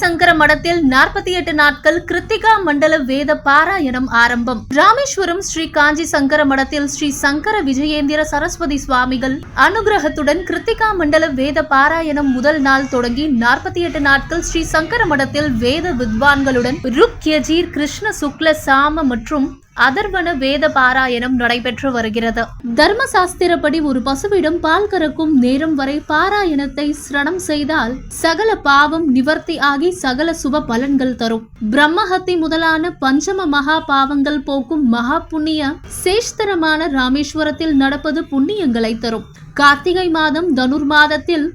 சங்கர மடத்தில் 48 நாட்கள் கிருத்திகா மண்டல வேத பாராயணம் ஆரம்பம். ராமேஸ்வரம் ஸ்ரீ காஞ்சி சங்கர மடத்தில் ஸ்ரீ சங்கர விஜயேந்திர சரஸ்வதி சுவாமிகள் அனுகிரகத்துடன் கிருத்திகா மண்டல வேத பாராயணம் முதல் நாள் தொடங்கி 48 நாட்கள் ஸ்ரீ சங்கர மடத்தில் வேத வித்வான்களுடன் ருக் யஜீர் கிருஷ்ண சுக்ல சாம மற்றும் அதர்வன வேத பாராயணம் நடைபெற்று வருகிறது. தர்ம சாஸ்திரப்படி ஒரு பசுவிடம் பால் கறக்கும் நேரம் வரை பாராயணத்தை சிரவணம் செய்தால் சகல பாவம் நிவர்த்தி ஆகி சகல சுப பலன்கள் தரும். பிரம்மஹத்தி முதலான பஞ்சம மகா பாவங்கள் போக்கும் மகா புண்ணிய சேஷ்தரமான ராமேஸ்வரத்தில் நடப்பது புண்ணியங்களை தரும். கார்த்திகை மாதம் தனுர் மாதத்தில்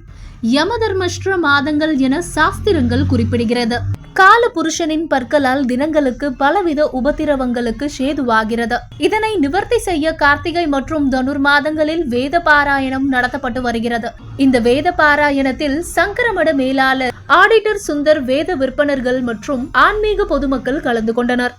யமதர்மஷ்ட மாதங்கள் என சாஸ்திரங்கள் குறிப்பிடுகிறது. கால புருஷனின் பற்களால் தினங்களுக்கு பலவித உபத்திரவங்களுக்கு சேதுவாகிறது. இதனை நிவர்த்தி செய்ய கார்த்திகை மற்றும் தனுர் மாதங்களில் வேத பாராயணம் நடத்தப்பட்டு வருகிறது. இந்த வேத பாராயணத்தில் சங்கரமட மேலாளர் ஆடிட்டர் சுந்தர், வேத விற்பனர்கள் மற்றும் ஆன்மீக பொதுமக்கள் கலந்து கொண்டனர்.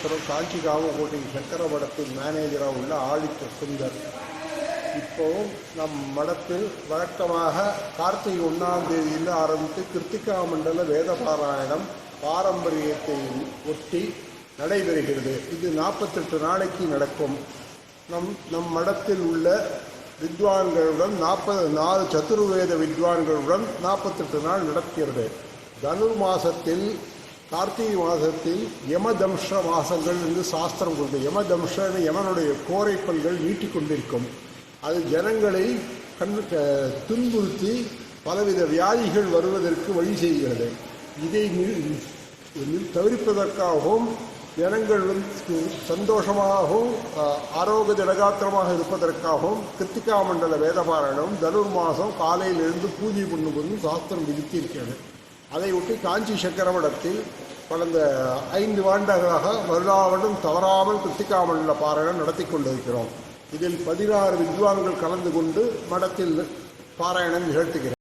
ராமேஸ்வரம் காஞ்சி காமகோட்டை சங்கர மடத்தின் மேனேஜராக உள்ள ஆதித்ய சுந்தர். இப்போ நம் மடத்தில் வழக்கமாக கார்த்திகை 1ஆம் தேதியில் ஆரம்பித்து கிருத்திகா மண்டல வேத பாராயணம் பாரம்பரியத்தை ஒட்டி நடைபெறுகிறது. இது 48 நாளைக்கு நடக்கும். நம் மடத்தில் உள்ள வித்வான்களுடன் 44 சதுர்வேத வித்வான்களுடன் 48 நாள் நடக்கிறது. தனுர் மாதத்தில் கார்த்திகை மாதத்தில் யமதம்ஷ மாசங்கள் என்று சாஸ்திரம் கொண்டு யமதம்ஷன்னு யமனுடைய கோரைப்பல்கள் நீட்டிக்கொண்டிருக்கும். அது ஜனங்களை துன்புறுத்தி பலவித வியாதிகள் வருவதற்கு வழி செய்கிறது. இதை தவிர்ப்பதற்காகவும் ஜனங்கள் சந்தோஷமாகவும் ஆரோக்கிய திடகாத்திரமாக இருப்பதற்காகவும் கிருத்திகா மண்டல வேதபாராயணம் தனுர் மாதம் காலையிலிருந்து பூஜை பண்ணுவது சாஸ்திரம் விதித்திருக்கிறது. அதை ஒட்டி காஞ்சி சக்கரமடத்தில் கடந்த 5 ஆண்டுகளாக வருடாவண்டும் தவறாமல் கிருத்திகா மண்டல பாராயணம் நடத்தி கொண்டிருக்கிறோம். இதில் 16 வித்வான்கள் கலந்து கொண்டு மடத்தில் பாராயணம் நிகழ்த்துகிறார்.